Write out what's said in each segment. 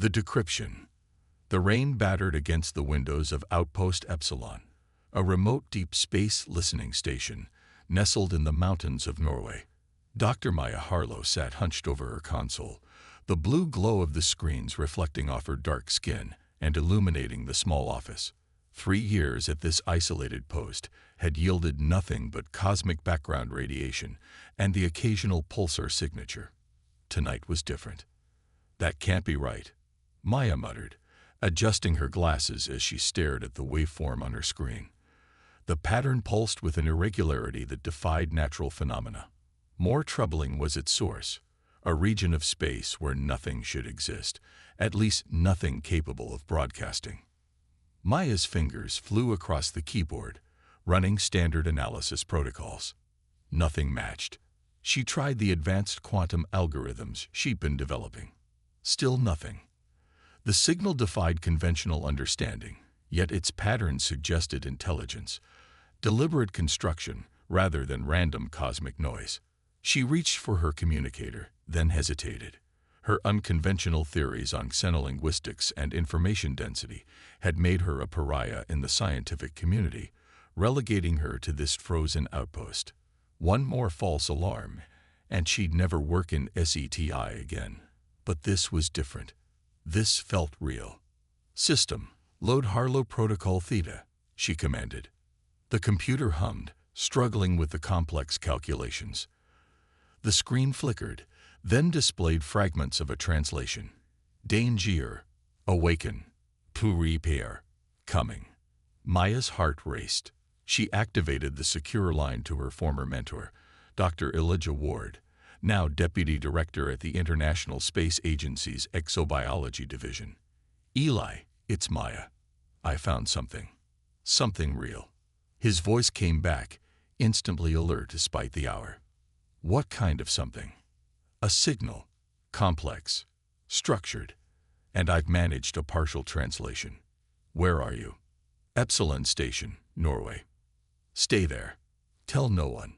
The decryption. The rain battered against the windows of Outpost Epsilon, a remote deep space listening station nestled in the mountains of Norway. Dr. Maya Harlow sat hunched over her console, the blue glow of the screens reflecting off her dark skin and illuminating the small office. 3 years at this isolated post had yielded nothing but cosmic background radiation and the occasional pulsar signature. Tonight was different. "That can't be right," Maya muttered, adjusting her glasses as she stared at the waveform on her screen. The pattern pulsed with an irregularity that defied natural phenomena. More troubling was its source, a region of space where nothing should exist, at least nothing capable of broadcasting. Maya's fingers flew across the keyboard, running standard analysis protocols. Nothing matched. She tried the advanced quantum algorithms she'd been developing. Still nothing. The signal defied conventional understanding, yet its patterns suggested intelligence, deliberate construction rather than random cosmic noise. She reached for her communicator, then hesitated. Her unconventional theories on xenolinguistics and information density had made her a pariah in the scientific community, relegating her to this frozen outpost. One more false alarm, and she'd never work in SETI again. But this was different. This felt real. "System, load Harlow Protocol Theta," she commanded. The computer hummed, struggling with the complex calculations. The screen flickered, then displayed fragments of a translation. "Danger, awaken, to repair, coming." Maya's heart raced. She activated the secure line to her former mentor, Dr. Elijah Ward, now Deputy Director at the International Space Agency's Exobiology Division. "Eli, it's Maya. I found something. Something real." His voice came back, instantly alert despite the hour. "What kind of something?" "A signal. Complex. Structured. And I've managed a partial translation." "Where are you?" "Epsilon Station, Norway." "Stay there. Tell no one.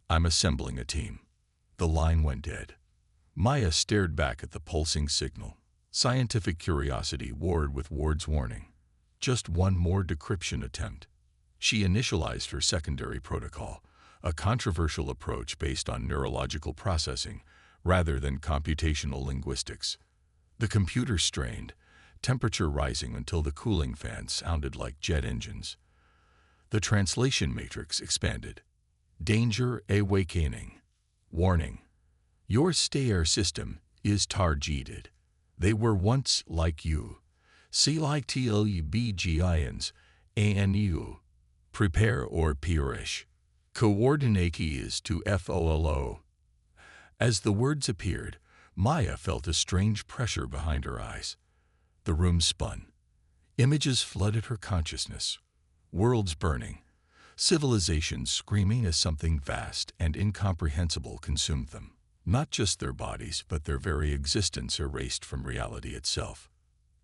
I'm assembling a team." The line went dead. Maya stared back at the pulsing signal. Scientific curiosity warred with Ward's warning. Just one more decryption attempt. She initialized her secondary protocol, a controversial approach based on neurological processing rather than computational linguistics. The computer strained, temperature rising until the cooling fans sounded like jet engines. The translation matrix expanded. "Danger, awakening. Warning. Your stayer system is targeted. They were once like you. CLITLBGINs, ANU. Prepare or perish. Coordinate keys to FOLO." As the words appeared, Maya felt a strange pressure behind her eyes. The room spun. Images flooded her consciousness. Worlds burning. Civilizations screaming as something vast and incomprehensible consumed them. Not just their bodies, but their very existence erased from reality itself.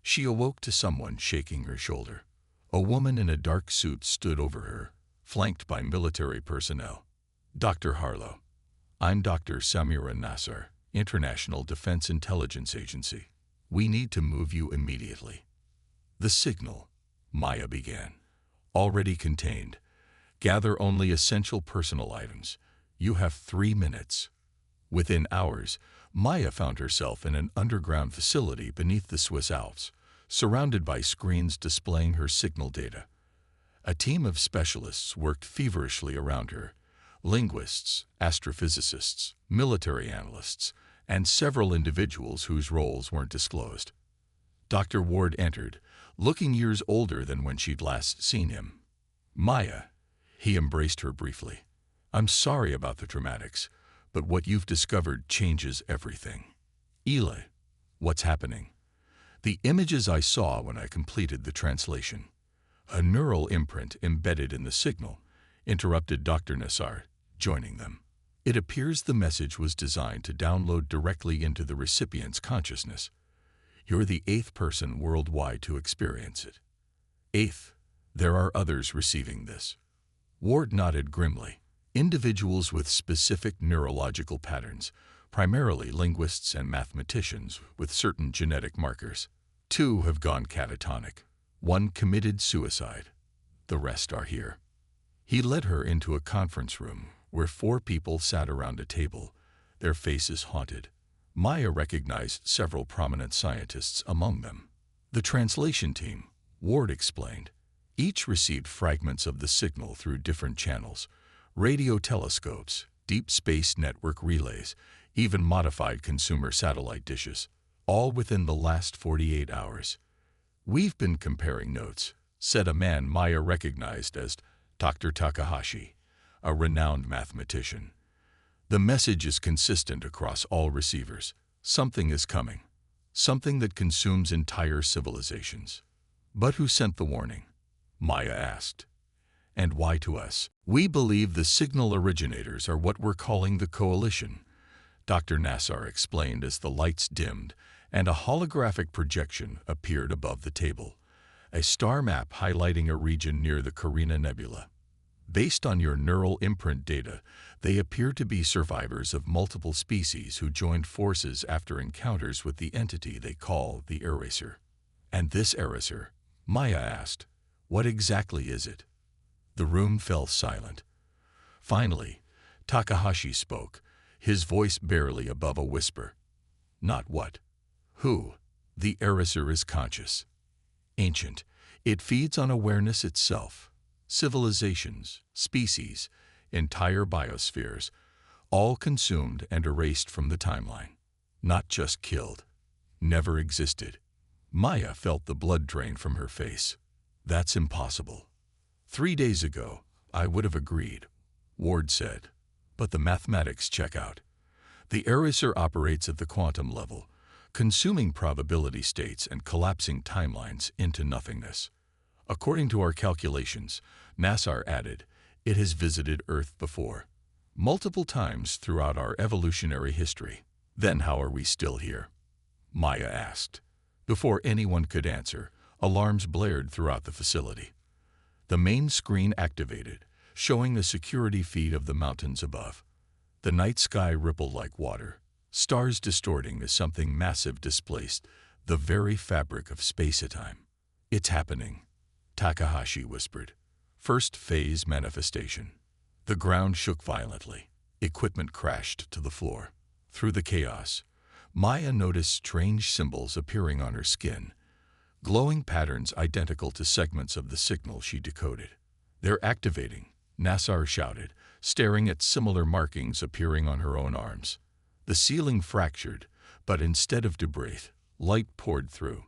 She awoke to someone shaking her shoulder. A woman in a dark suit stood over her, flanked by military personnel. "Dr. Harlow, I'm Dr. Samira Nassar, International Defense Intelligence Agency. We need to move you immediately." "The signal," Maya began, "already contained. Gather only essential personal items. You have 3 minutes." Within hours, Maya found herself in an underground facility beneath the Swiss Alps, surrounded by screens displaying her signal data. A team of specialists worked feverishly around her: linguists, astrophysicists, military analysts, and several individuals whose roles weren't disclosed. Dr. Ward entered, looking years older than when she'd last seen him. "Maya," he embraced her briefly. "I'm sorry about the dramatics, but what you've discovered changes everything." "Eli, what's happening?" "The images I saw when I completed the translation." "A neural imprint embedded in the signal," interrupted Dr. Nassar, joining them. "It appears the message was designed to download directly into the recipient's consciousness. You're the 8th person worldwide to experience it." "8th? There are others receiving this." Ward nodded grimly. "Individuals with specific neurological patterns, primarily linguists and mathematicians with certain genetic markers." 2 have gone catatonic. 1 committed suicide. The rest are here. He led her into a conference room where 4 people sat around a table, their faces haunted. Maya recognized several prominent scientists among them. The translation team, Ward explained. Each received fragments of the signal through different channels, radio telescopes, deep space network relays, even modified consumer satellite dishes, all within the last 48 hours. "We've been comparing notes," said a man Maya recognized as Dr. Takahashi, a renowned mathematician. "The message is consistent across all receivers. Something is coming. Something that consumes entire civilizations." "But who sent the warning?" Maya asked. "And why to us?" "We believe the signal originators are what we're calling the Coalition," Dr. Nassar explained as the lights dimmed and a holographic projection appeared above the table, a star map highlighting a region near the Carina Nebula. "Based on your neural imprint data, they appear to be survivors of multiple species who joined forces after encounters with the entity they call the Eraser." "And this Eraser?" Maya asked. "What exactly is it?" The room fell silent. Finally, Takahashi spoke, his voice barely above a whisper. "Not what. Who? The Eraser is conscious. Ancient. It feeds on awareness itself. Civilizations, species, entire biospheres, all consumed and erased from the timeline. Not just killed. Never existed." Maya felt the blood drain from her face. "That's impossible." 3 days ago, I would have agreed," Ward said. "But the mathematics check out. The Eraser operates at the quantum level, consuming probability states and collapsing timelines into nothingness. According to our calculations," Nassar added, "it has visited Earth before, multiple times throughout our evolutionary history." "Then how are we still here?" Maya asked. Before anyone could answer, alarms blared throughout the facility. The main screen activated, showing the security feed of the mountains above. The night sky rippled like water, stars distorting as something massive displaced the very fabric of space-time. "It's happening," Takahashi whispered. "First phase manifestation." The ground shook violently. Equipment crashed to the floor. Through the chaos, Maya noticed strange symbols appearing on her skin, glowing patterns identical to segments of the signal she decoded. "They're activating," Nassar shouted, staring at similar markings appearing on her own arms. The ceiling fractured, but instead of debris, light poured through.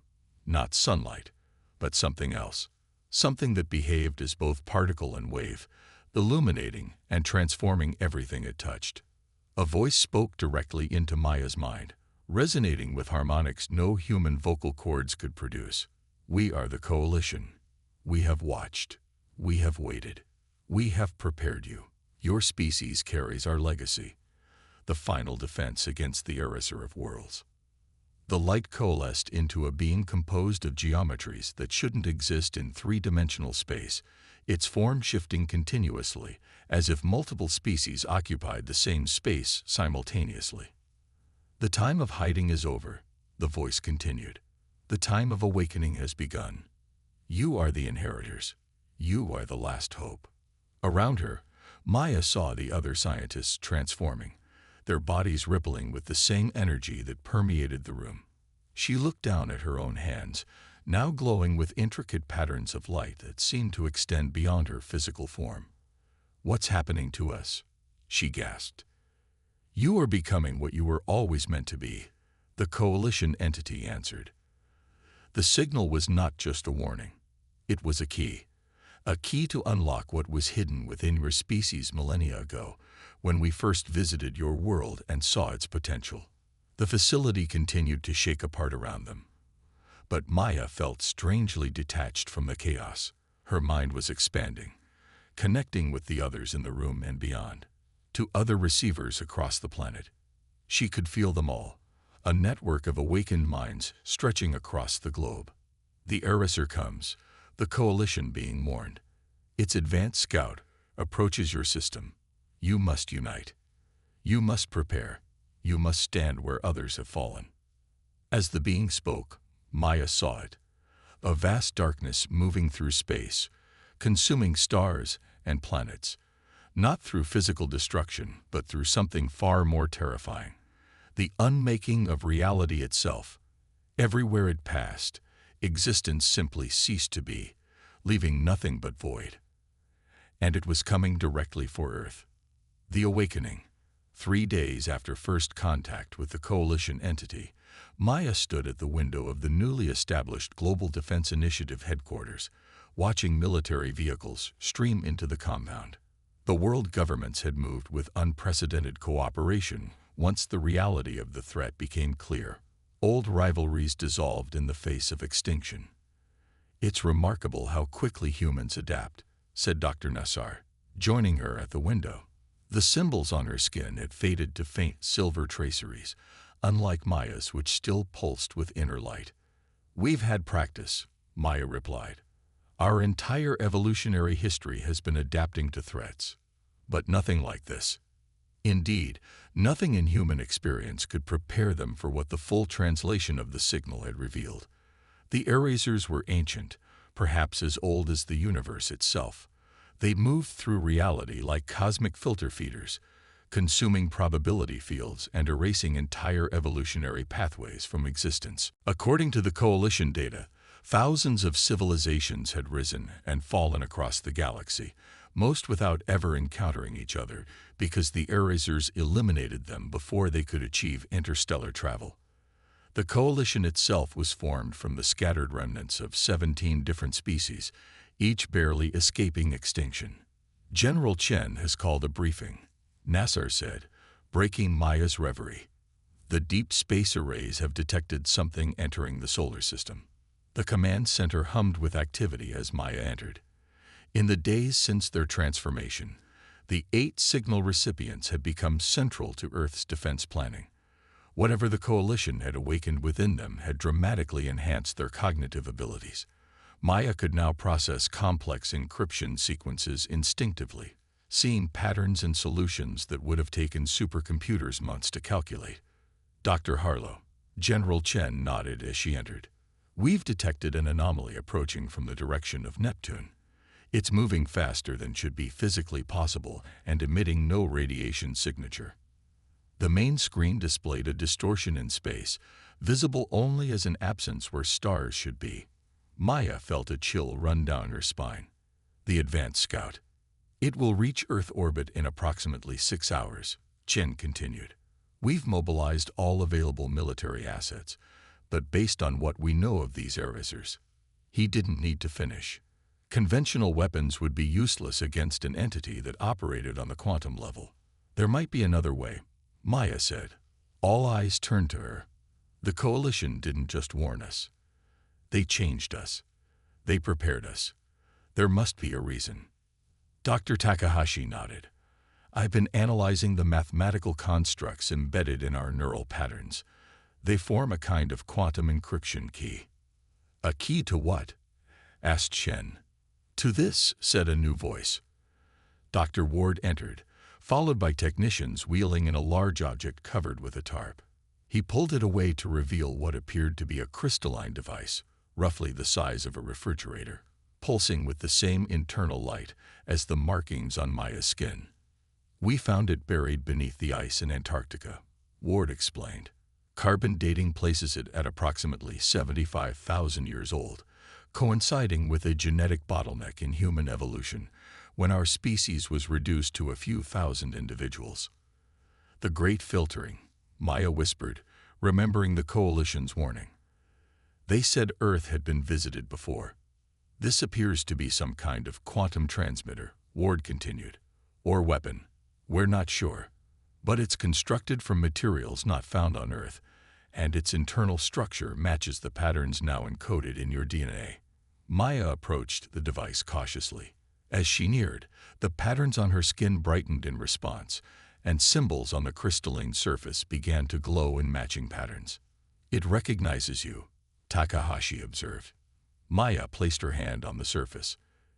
Not sunlight, but something else. Something that behaved as both particle and wave, illuminating and transforming everything it touched. A voice spoke directly into Maya's mind, resonating with harmonics no human vocal cords could produce. "We are the Coalition. We have watched. We have waited. We have prepared you. Your species carries our legacy, the final defense against the Eraser of worlds." The light coalesced into a being composed of geometries that shouldn't exist in 3-dimensional space, its form shifting continuously, as if multiple species occupied the same space simultaneously. "The time of hiding is over," the voice continued. "The time of awakening has begun. You are the inheritors. You are the last hope." Around her, Maya saw the other scientists transforming, their bodies rippling with the same energy that permeated the room. She looked down at her own hands, now glowing with intricate patterns of light that seemed to extend beyond her physical form. "What's happening to us?" she gasped. "You are becoming what you were always meant to be," the Coalition entity answered. The signal was not just a warning. It was a key to unlock what was hidden within your species millennia ago, when we first visited your world and saw its potential. The facility continued to shake apart around them. But Maya felt strangely detached from the chaos. Her mind was expanding, connecting with the others in the room and beyond, to other receivers across the planet. She could feel them all, a network of awakened minds stretching across the globe. The Eraser comes, the Coalition being warned. Its advanced scout approaches your system. You must unite. You must prepare. You must stand where others have fallen. As the being spoke, Maya saw it, a vast darkness moving through space, consuming stars and planets, not through physical destruction, but through something far more terrifying, the unmaking of reality itself. Everywhere it passed, existence simply ceased to be, leaving nothing but void. And it was coming directly for Earth. The awakening. 3 days after first contact with the coalition entity, Maya stood at the window of the newly established Global Defense Initiative headquarters, watching military vehicles stream into the compound. The world governments had moved with unprecedented cooperation once the reality of the threat became clear. Old rivalries dissolved in the face of extinction. "It's remarkable how quickly humans adapt," said Dr. Nassar, joining her at the window. The symbols on her skin had faded to faint silver traceries, unlike Maya's, which still pulsed with inner light. "We've had practice," Maya replied. "Our entire evolutionary history has been adapting to threats. But nothing like this. Indeed, nothing in human experience could prepare them for what the full translation of the signal had revealed. The erasers were ancient, perhaps as old as the universe itself. They moved through reality like cosmic filter feeders, consuming probability fields and erasing entire evolutionary pathways from existence. According to the Coalition data, thousands of civilizations had risen and fallen across the galaxy, most without ever encountering each other, because the erasers eliminated them before they could achieve interstellar travel. The Coalition itself was formed from the scattered remnants of 17 different species, each barely escaping extinction. "General Chen has called a briefing," Nassar said, breaking Maya's reverie. "The deep space arrays have detected something entering the solar system." The command center hummed with activity as Maya entered. In the days since their transformation, the 8 signal recipients had become central to Earth's defense planning. Whatever the Coalition had awakened within them had dramatically enhanced their cognitive abilities. Maya could now process complex encryption sequences instinctively, seeing patterns and solutions that would have taken supercomputers months to calculate. "Dr. Harlow," General Chen nodded as she entered. "We've detected an anomaly approaching from the direction of Neptune. It's moving faster than should be physically possible and emitting no radiation signature." The main screen displayed a distortion in space, visible only as an absence where stars should be. Maya felt a chill run down her spine. "The advanced scout. It will reach Earth orbit in approximately 6 hours, Chen continued. "We've mobilized all available military assets, but based on what we know of these erasers." He didn't need to finish. Conventional weapons would be useless against an entity that operated on the quantum level. "There might be another way," Maya said. All eyes turned to her. "The Coalition didn't just warn us. They changed us. They prepared us. There must be a reason." Dr. Takahashi nodded. "I've been analyzing the mathematical constructs embedded in our neural patterns. They form a kind of quantum encryption key." "A key to what?" asked Shen. "To this," said a new voice. Dr. Ward entered, followed by technicians wheeling in a large object covered with a tarp. He pulled it away to reveal what appeared to be a crystalline device, roughly the size of a refrigerator, pulsing with the same internal light as the markings on Maya's skin. "We found it buried beneath the ice in Antarctica," Ward explained. "Carbon dating places it at approximately 75,000 years old, coinciding with a genetic bottleneck in human evolution, when our species was reduced to a few thousand individuals." "The Great Filtering," Maya whispered, remembering the Coalition's warning. "They said Earth had been visited before. This appears to be some kind of quantum transmitter," Ward continued. "Or weapon. We're not sure. But it's constructed from materials not found on Earth, and its internal structure matches the patterns now encoded in your DNA." Maya approached the device cautiously. As she neared, the patterns on her skin brightened in response, and symbols on the crystalline surface began to glow in matching patterns. "It recognizes you," Takahashi observed. Maya placed her hand on the surface.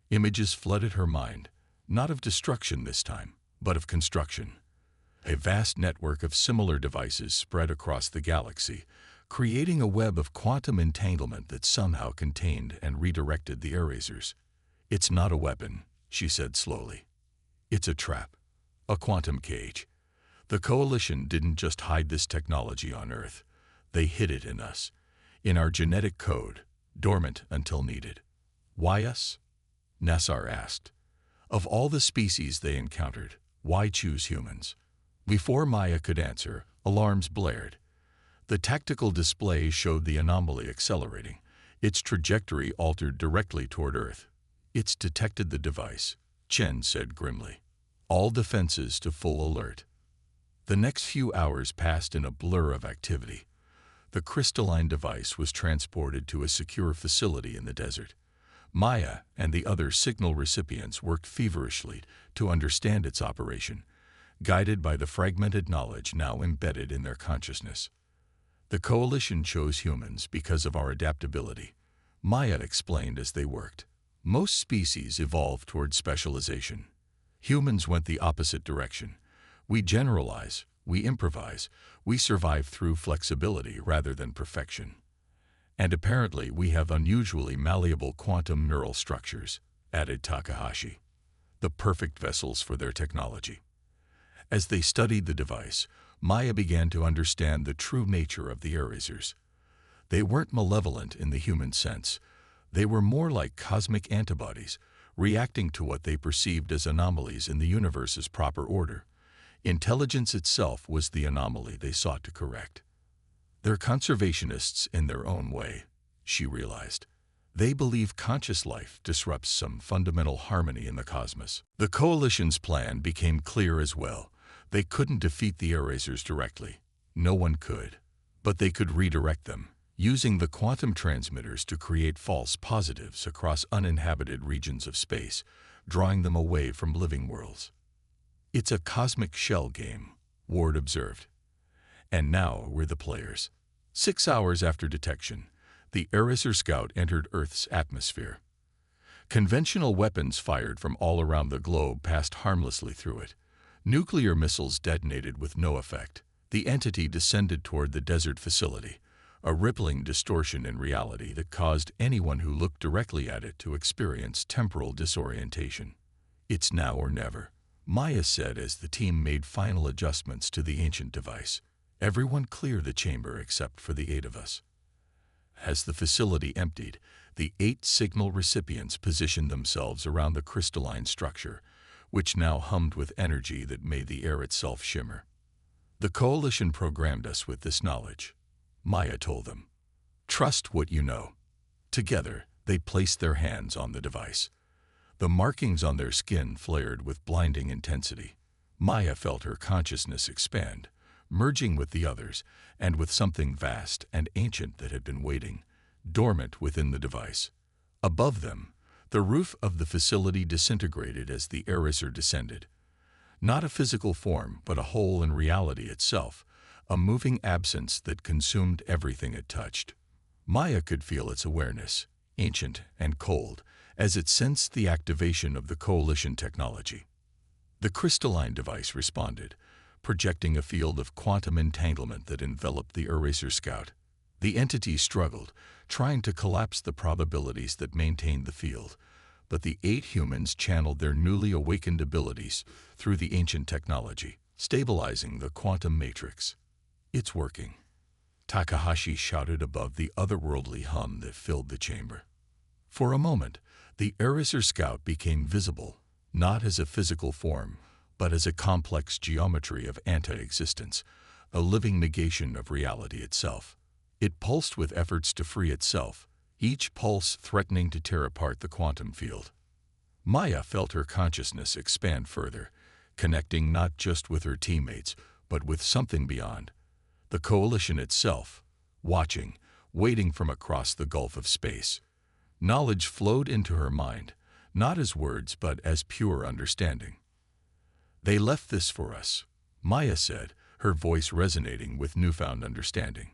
Images flooded her mind, not of destruction this time, but of construction. A vast network of similar devices spread across the galaxy, creating a web of quantum entanglement that somehow contained and redirected the erasers. "It's not a weapon," she said slowly. "It's a trap, a quantum cage. The Coalition didn't just hide this technology on Earth. They hid it in us, in our genetic code, dormant until needed." "Why us?" Nassar asked. Of all the species they encountered, why choose humans? Before Maya could answer, alarms blared. The tactical display showed the anomaly accelerating, its trajectory altered directly toward Earth. "It's detected the device," Chen said grimly. "All defenses to full alert." The next few hours passed in a blur of activity. The crystalline device was transported to a secure facility in the desert. Maya and the other signal recipients worked feverishly to understand its operation, guided by the fragmented knowledge now embedded in their consciousness. "The Coalition chose humans because of our adaptability," Maya explained as they worked. "Most species evolved toward specialization. Humans went the opposite direction. We generalize, we improvise, we survive through flexibility rather than perfection. And apparently we have unusually malleable quantum neural structures," added Takahashi. "The perfect vessels for their technology." As they studied the device, Maya began to understand the true nature of the erasers. They weren't malevolent in the human sense. They were more like cosmic antibodies, reacting to what they perceived as anomalies in the universe's proper order. Intelligence itself was the anomaly they sought to correct. "They're conservationists in their own way," she realized. "They believe conscious life disrupts some fundamental harmony in the cosmos." The Coalition's plan became clear as well. They couldn't defeat the erasers directly. No one could. But they could redirect them, using the quantum transmitters to create false positives across uninhabited regions of space, drawing them away from living worlds. "It's a cosmic shell game," Ward observed. "And now we're the players." 6 hours after detection, the Eraser Scout entered Earth's atmosphere. Conventional weapons fired from all around the globe passed harmlessly through it. Nuclear missiles detonated with no effect. The entity descended toward the desert facility, a rippling distortion in reality that caused anyone who looked directly at it to experience temporal disorientation. "It's now or never," Maya said as the team made final adjustments to the ancient device. "Everyone clear the chamber except for the 8 of us." As the facility emptied, the 8 signal recipients positioned themselves around the crystalline structure, which now hummed with energy that made the air itself shimmer. "The Coalition programmed us with this knowledge," Maya told them. "Trust what you know." Together, they placed their hands on the device. The markings on their skin flared with blinding intensity. Maya felt her consciousness expand, merging with the others, and with something vast and ancient that had been waiting, dormant within the device. Above them, the roof of the facility disintegrated as the eraser descended. Not a physical form, but a hole in reality itself, a moving absence that consumed everything it touched. Maya could feel its awareness, ancient and cold, as it sensed the activation of the Coalition technology. The crystalline device responded, projecting a field of quantum entanglement that enveloped the Eraser Scout. The entity struggled, trying to collapse the probabilities that maintained the field, but the 8 humans channeled their newly awakened abilities through the ancient technology, stabilizing the quantum matrix. "It's working," Takahashi shouted above the otherworldly hum that filled the chamber. For a moment, the Eraser Scout became visible, not as a physical form, but as a complex geometry of anti-existence, a living negation of reality itself. It pulsed with efforts to free itself, each pulse threatening to tear apart the quantum field. Maya felt her consciousness expand further, connecting not just with her teammates, but with something beyond. The Coalition itself, watching, waiting from across the gulf of space. Knowledge flowed into her mind, not as words but as pure understanding. "They left this for us," Maya said, her voice resonating with newfound understanding.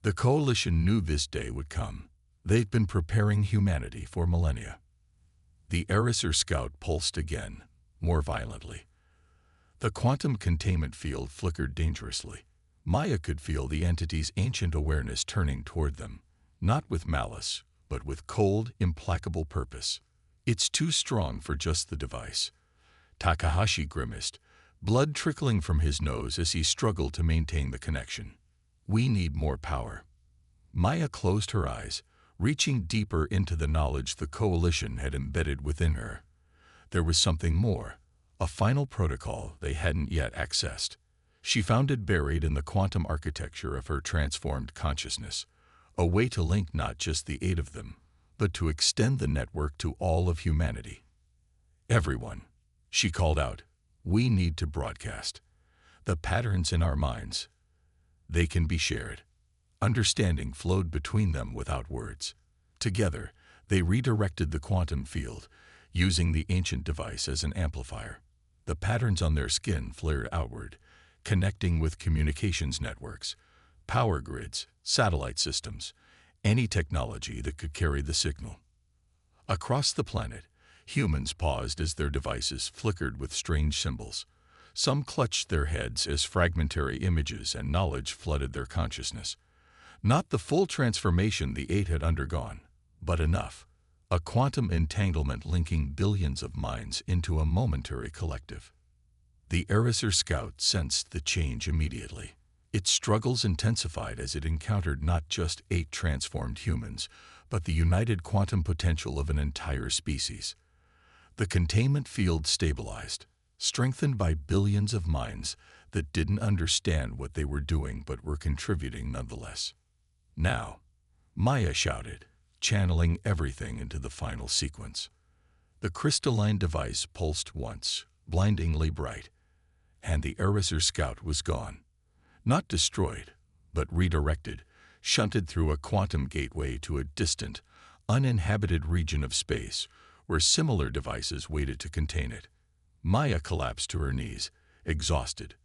"The Coalition knew this day would come. They've been preparing humanity for millennia." The Eraser Scout pulsed again, more violently. The quantum containment field flickered dangerously. Maya could feel the entity's ancient awareness turning toward them, not with malice, but with cold, implacable purpose. "It's too strong for just the device." Takahashi grimaced, blood trickling from his nose as he struggled to maintain the connection. "We need more power." Maya closed her eyes, reaching deeper into the knowledge the coalition had embedded within her. There was something more, a final protocol they hadn't yet accessed. She found it buried in the quantum architecture of her transformed consciousness, a way to link not just the 8 of them, but to extend the network to all of humanity. "Everyone," she called out, "we need to broadcast. The patterns in our minds, they can be shared." Understanding flowed between them without words. Together, they redirected the quantum field, using the ancient device as an amplifier. The patterns on their skin flared outward, connecting with communications networks, power grids, satellite systems, any technology that could carry the signal. Across the planet, humans paused as their devices flickered with strange symbols. Some clutched their heads as fragmentary images and knowledge flooded their consciousness. Not the full transformation the 8 had undergone, but enough. A quantum entanglement linking billions of minds into a momentary collective. The Eraser Scout sensed the change immediately. Its struggles intensified as it encountered not just 8 transformed humans, but the united quantum potential of an entire species. The containment field stabilized, strengthened by billions of minds that didn't understand what they were doing but were contributing nonetheless. "Now," Maya shouted, channeling everything into the final sequence. The crystalline device pulsed once, blindingly bright, and the Eraser Scout was gone. Not destroyed, but redirected, shunted through a quantum gateway to a distant, uninhabited region of space where similar devices waited to contain it. Maya collapsed to her knees, exhausted.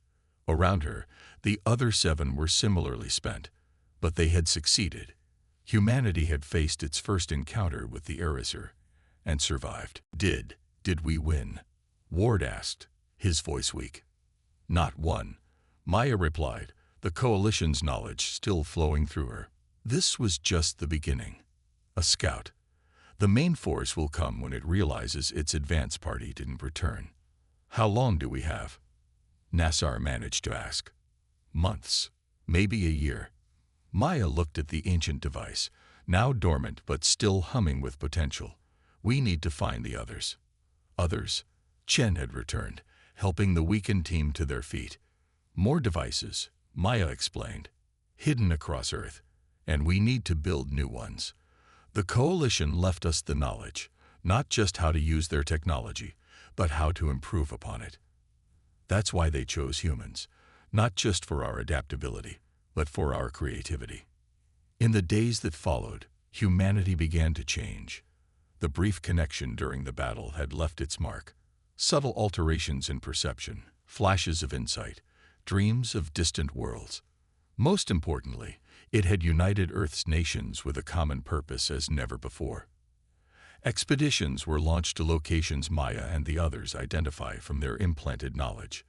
Around her, the other 7 were similarly spent, but they had succeeded. Humanity had faced its first encounter with the Eraser and survived. Did we win?" Ward asked, his voice weak. "Not one," Maya replied, the coalition's knowledge still flowing through her. "This was just the beginning. A scout. The main force will come when it realizes its advance party didn't return." "How long do we have?" Nassar managed to ask. "Months, maybe a year." Maya looked at the ancient device, now dormant but still humming with potential. "We need to find the others." "Others?" Chen had returned, helping the weakened team to their feet. "More devices," Maya explained, "hidden across Earth, and we need to build new ones. The Coalition left us the knowledge, not just how to use their technology, but how to improve upon it. That's why they chose humans, not just for our adaptability, but for our creativity." In the days that followed, humanity began to change. The brief connection during the battle had left its mark. Subtle alterations in perception, flashes of insight, dreams of distant worlds. Most importantly, it had united Earth's nations with a common purpose as never before. Expeditions were launched to locations Maya and the others identify from their implanted knowledge.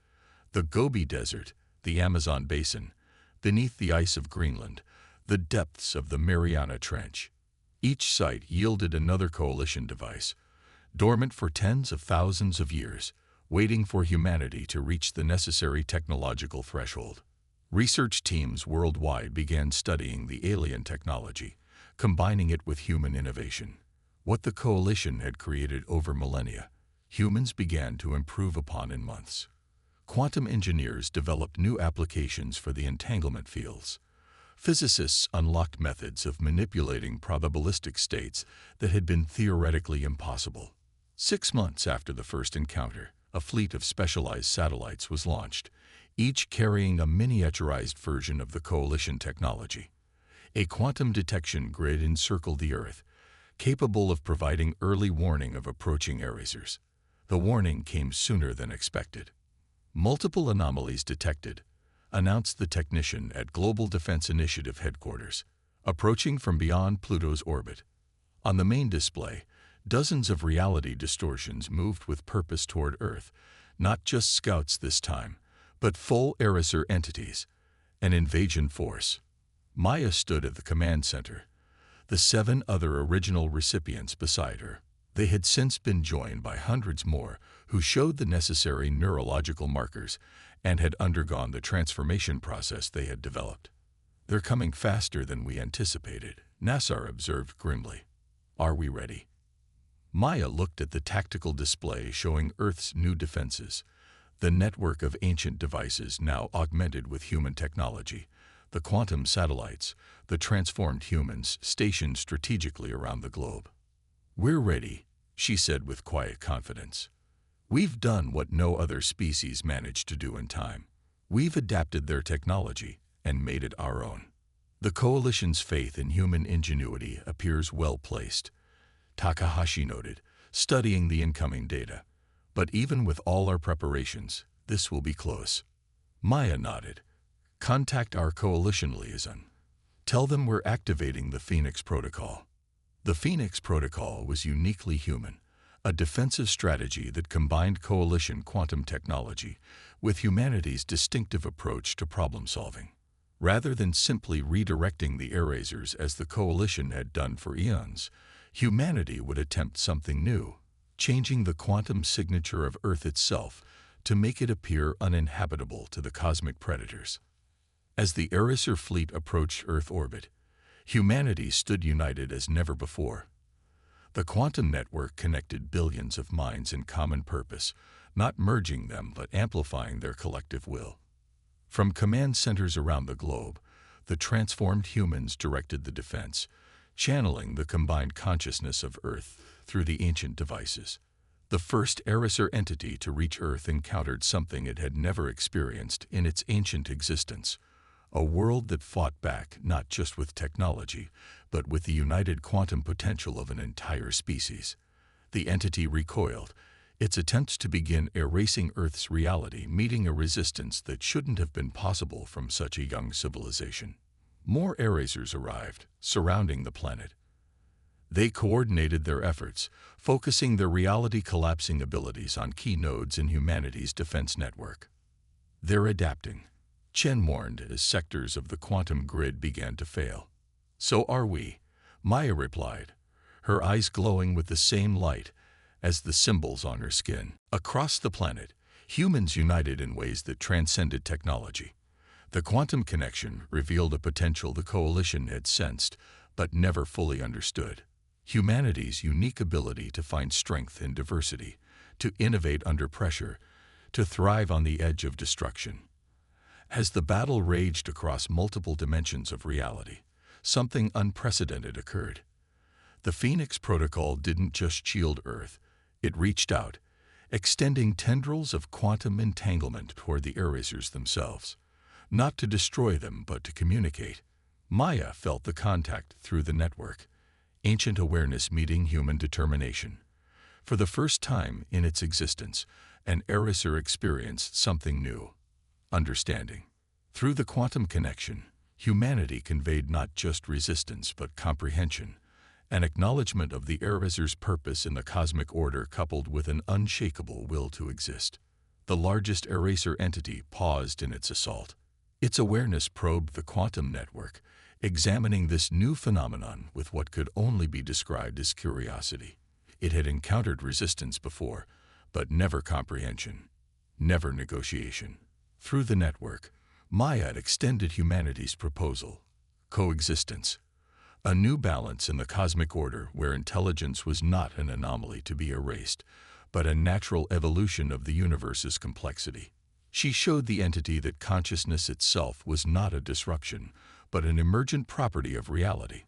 The Gobi Desert, the Amazon Basin, beneath the ice of Greenland, the depths of the Mariana Trench. Each site yielded another coalition device, dormant for tens of thousands of years, waiting for humanity to reach the necessary technological threshold. Research teams worldwide began studying the alien technology, combining it with human innovation. What the coalition had created over millennia, humans began to improve upon in months. Quantum engineers developed new applications for the entanglement fields. Physicists unlocked methods of manipulating probabilistic states that had been theoretically impossible. 6 months after the first encounter, a fleet of specialized satellites was launched, each carrying a miniaturized version of the coalition technology. A quantum detection grid encircled the Earth, capable of providing early warning of approaching erasers. The warning came sooner than expected. "Multiple anomalies detected," announced the technician at Global Defense Initiative headquarters, approaching from beyond Pluto's orbit. On the main display, dozens of reality distortions moved with purpose toward Earth, not just scouts this time, but full eraser entities. An invasion force. Maya stood at the command center, the 7 other original recipients beside her. They had since been joined by hundreds more who showed the necessary neurological markers and had undergone the transformation process they had developed. "They're coming faster than we anticipated," Nassar observed grimly. "Are we ready?" Maya looked at the tactical display showing Earth's new defenses, the network of ancient devices now augmented with human technology, the quantum satellites, the transformed humans stationed strategically around the globe. "We're ready," she said with quiet confidence. "We've done what no other species managed to do in time. We've adapted their technology and made it our own." The Coalition's faith in human ingenuity appears well placed, Takahashi noted, studying the incoming data. "But even with all our preparations, this will be close." Maya nodded. "Contact our Coalition liaison. Tell them we're activating the Phoenix Protocol." The Phoenix Protocol was uniquely human, a defensive strategy that combined Coalition quantum technology with humanity's distinctive approach to problem-solving. Rather than simply redirecting the erasers as the Coalition had done for eons, humanity would attempt something new, changing the quantum signature of Earth itself to make it appear uninhabitable to the cosmic predators. As the eraser fleet approached Earth orbit, humanity stood united as never before. The quantum network connected billions of minds in common purpose, not merging them but amplifying their collective will. From command centers around the globe, the transformed humans directed the defense, channeling the combined consciousness of Earth through the ancient devices. The first eraser entity to reach Earth encountered something it had never experienced in its ancient existence, a world that fought back not just with technology, but with the united quantum potential of an entire species. The entity recoiled, its attempts to begin erasing Earth's reality meeting a resistance that shouldn't have been possible from such a young civilization. More erasers arrived, surrounding the planet. They coordinated their efforts, focusing their reality-collapsing abilities on key nodes in humanity's defense network. "They're adapting," Chen warned as sectors of the quantum grid began to fail. "So are we," Maya replied, her eyes glowing with the same light as the symbols on her skin. Across the planet, humans united in ways that transcended technology. The quantum connection revealed a potential the Coalition had sensed but never fully understood. Humanity's unique ability to find strength in diversity, to innovate under pressure, to thrive on the edge of destruction. As the battle raged across multiple dimensions of reality, something unprecedented occurred. The Phoenix Protocol didn't just shield Earth, it reached out, extending tendrils of quantum entanglement toward the erasers themselves. Not to destroy them, but to communicate. Maya felt the contact through the network, ancient awareness meeting human determination. For the first time in its existence, an eraser experienced something new: understanding. Through the quantum connection, humanity conveyed not just resistance but comprehension, an acknowledgement of the eraser's purpose in the cosmic order coupled with an unshakable will to exist. The largest eraser entity paused in its assault. Its awareness probed the quantum network, examining this new phenomenon with what could only be described as curiosity. It had encountered resistance before, but never comprehension, never negotiation. Through the network, Maya had extended humanity's proposal: coexistence, a new balance in the cosmic order where intelligence was not an anomaly to be erased, but a natural evolution of the universe's complexity. She showed the entity that consciousness itself was not a disruption, but an emergent property of reality,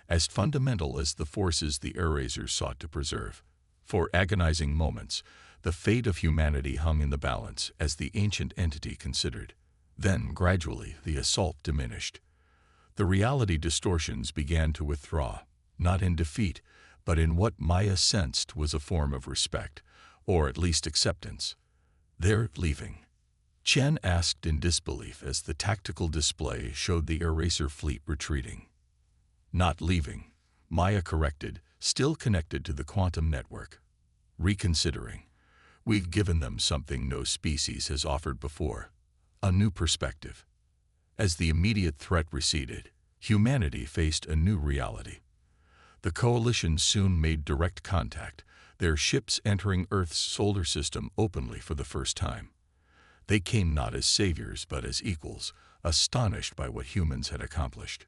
as fundamental as the forces the erasers sought to preserve. For agonizing moments, the fate of humanity hung in the balance as the ancient entity considered. Then, gradually, the assault diminished. The reality distortions began to withdraw, not in defeat, but in what Maya sensed was a form of respect, or at least acceptance. "They're leaving?" Chen asked in disbelief as the tactical display showed the eraser fleet retreating. "Not leaving," Maya corrected, still connected to the quantum network. "Reconsidering. We've given them something no species has offered before: a new perspective." As the immediate threat receded, humanity faced a new reality. The Coalition soon made direct contact, their ships entering Earth's solar system openly for the first time. They came not as saviors but as equals, astonished by what humans had accomplished.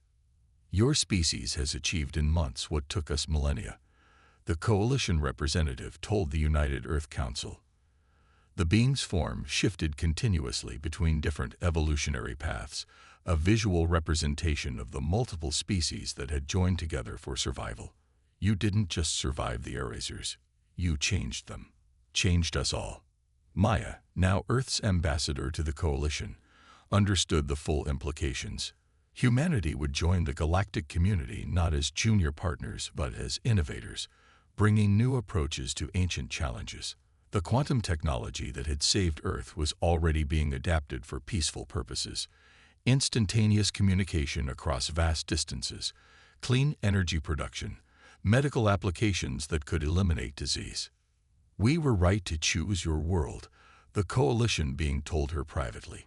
Your species has achieved in months what took us millennia, the Coalition representative told the United Earth Council. The being's form shifted continuously between different evolutionary paths, a visual representation of the multiple species that had joined together for survival. You didn't just survive the erasers. You changed them. Changed us all. Maya, now Earth's ambassador to the Coalition, understood the full implications. Humanity would join the galactic community not as junior partners but as innovators, bringing new approaches to ancient challenges. The quantum technology that had saved Earth was already being adapted for peaceful purposes. Instantaneous communication across vast distances, clean energy production, medical applications that could eliminate disease. We were right to choose your world, the Coalition being told her privately.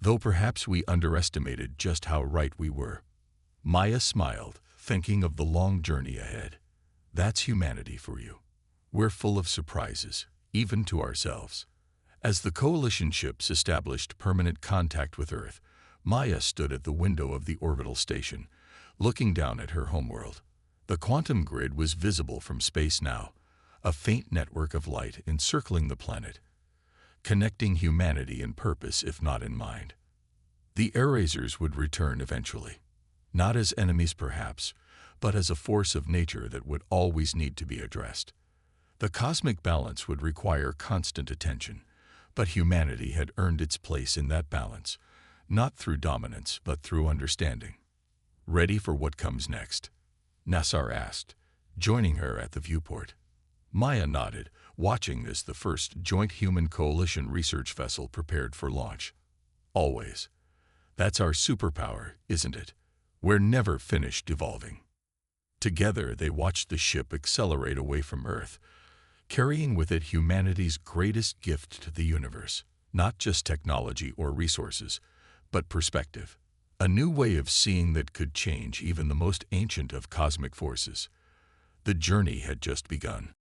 Though perhaps we underestimated just how right we were. Maya smiled, thinking of the long journey ahead. That's humanity for you. We're full of surprises, even to ourselves. As the Coalition ships established permanent contact with Earth, Maya stood at the window of the orbital station, looking down at her homeworld. The quantum grid was visible from space now, a faint network of light encircling the planet, connecting humanity in purpose if not in mind. The erasers would return eventually, not as enemies perhaps, but as a force of nature that would always need to be addressed. The cosmic balance would require constant attention, but humanity had earned its place in that balance, not through dominance but through understanding. Ready for what comes next? Nassar asked, joining her at the viewport. Maya nodded, watching as the first joint human coalition research vessel prepared for launch. Always. That's our superpower, isn't it? We're never finished evolving. Together they watched the ship accelerate away from Earth, carrying with it humanity's greatest gift to the universe, not just technology or resources, but perspective. A new way of seeing that could change even the most ancient of cosmic forces. The journey had just begun.